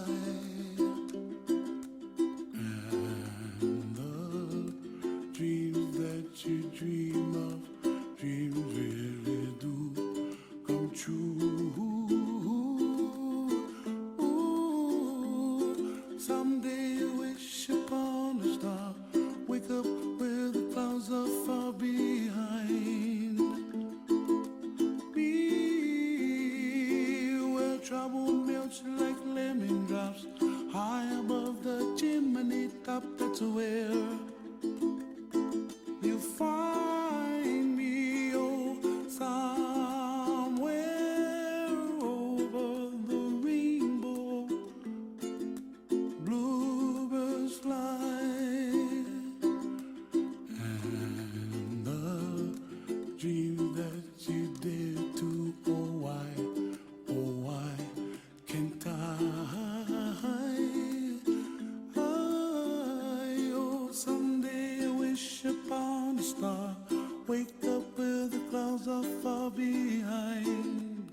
And the dreams that you dream of, dreams really do come true. Someday you wish upon a star, wake up where the clouds are far behind. Be where trouble melts like lemon drops, high above the chimney top. That's where you find me, oh, somewhere over the rainbow. Bluebirds fly, and the dream that you dare to, oh why can't I? Oh, someday I wish upon a star, wake up where the clouds are far behind.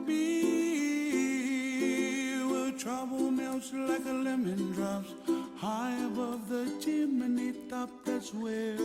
Be where trouble melts like a lemon drops, high above the chimney top. That's where